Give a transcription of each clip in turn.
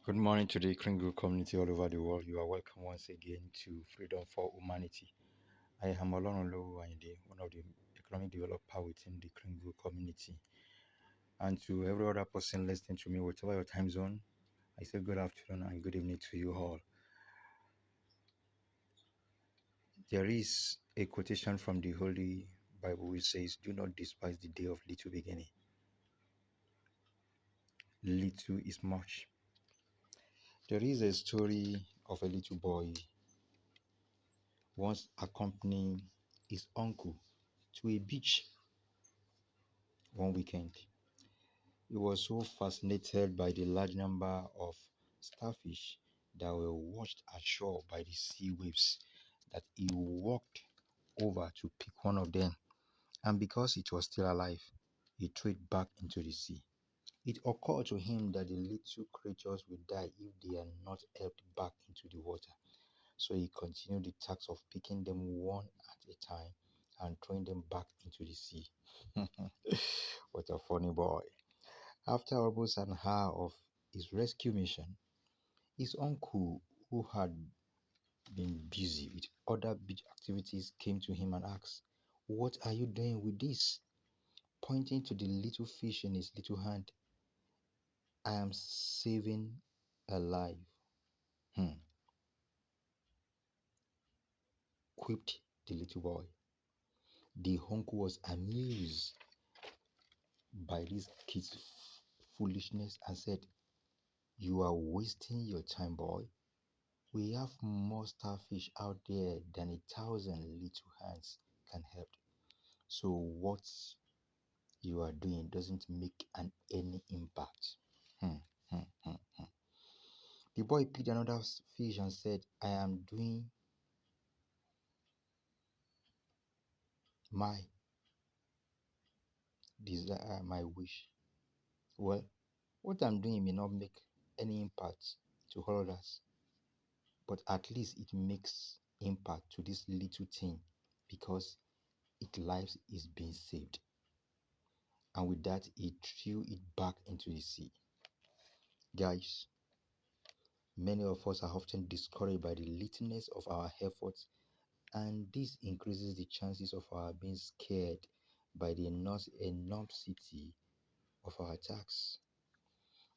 Good morning to the Kringle community all over the world. You are welcome once again to Freedom for Humanity. I am Olorunlowo Ayinde, one of the economic developer within the Kringle community. And to every other person listening to me, whatever your time zone, I say good afternoon and good evening to you all. There is a quotation from the Holy Bible which says, "Do not despise the day of little beginning. Little is much." There is a story of a little boy once accompanying his uncle to a beach one weekend. He was so fascinated by the large number of starfish that were washed ashore by the sea waves that he walked over to pick one of them. And because it was still alive, he threw it back into the sea. It occurred to him that the little creatures would die if they are not helped back into the water. So he continued the task of picking them one at a time and throwing them back into the sea. What a funny boy. After almost an hour of his rescue mission, his uncle, who had been busy with other beach activities, came to him and asked, "What are you doing with this?" Pointing to the little fish in his little hand. "I am saving a life," quipped the little boy. The uncle was amused by this kid's foolishness and said, "You are wasting your time, boy. We have more starfish out there than 1,000 little hands can help. So what you are doing doesn't make any impact." Hmm, hmm, hmm, hmm. The boy picked another fish and said, "I am doing my desire, my wish. Well, what I'm doing may not make any impact to others, but at least it makes impact to this little thing because its life is being saved." And with that, he threw it back into the sea. Guys, many of us are often discouraged by the littleness of our efforts, and this increases the chances of our being scared by the enormity of our attacks.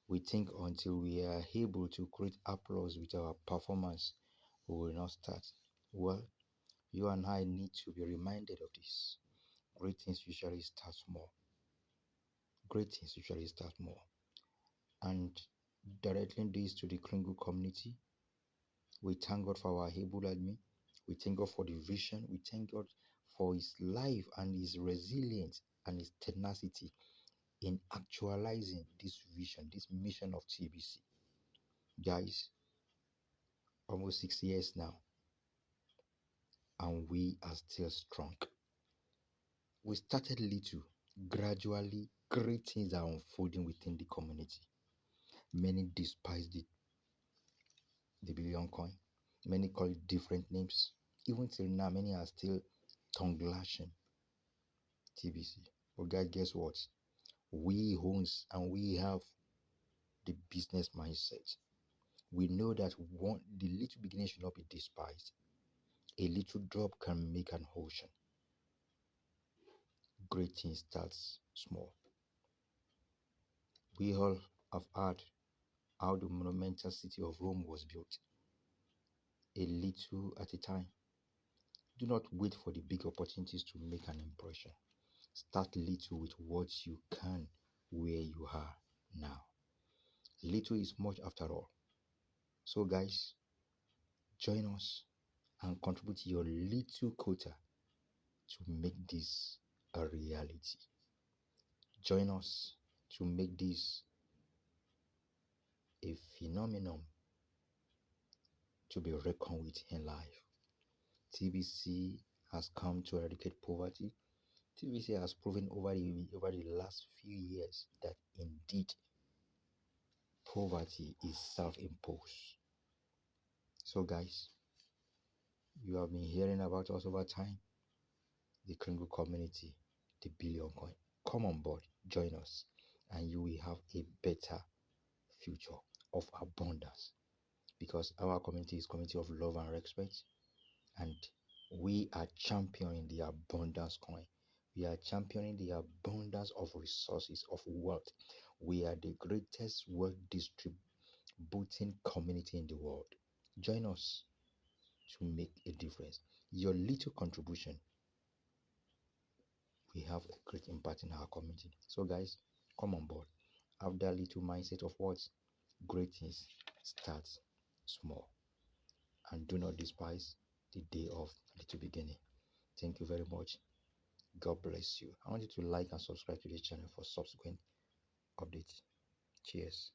We think until we are able to create applause with our performance, we will not start. Well, you and I need to be reminded of this. Great things usually start small. Great things usually start small. And directly this to the Kringle community, we thank God for our able admin. We thank God for the vision. We thank God for his life and his resilience and his tenacity in actualizing this vision, this mission of TBC. Guys, almost 6 years now, and we are still strong. We started little. Gradually, great things are unfolding within the community. Many despise the billion coin. Many call it different names. Even till now, many are still tongue lashing TBC. But guys, guess what? We owns and we have the business mindset. We know that the little beginning should not be despised. A little drop can make an ocean. Great things starts small. We all have heard how the monumental city of Rome was built, a little at a time. Do not wait for the big opportunities to make an impression. Start little with what you can where you are now. Little is much after all. So guys, join us and contribute your little quota to make this a reality. Join us to make this a phenomenon to be reckoned with in life. TBC has come to eradicate poverty. TBC has proven over the last few years that indeed poverty is self-imposed. So guys, you have been hearing about us over time, the Kringle community, the billion coin. Come on board, join us, and you will have a better future. of abundance, because our community is community of love and respect, and we are championing the abundance coin. We are championing the abundance of resources, of wealth. We are the greatest wealth distributing community in the world. Join us to make a difference. Your little contribution will have a great impact in our community. So, guys, come on board. Have that little mindset of what? Great things start small. And do not despise the day of little beginning. Thank you very much. God bless you. I want you to like and subscribe to this channel for subsequent updates. Cheers.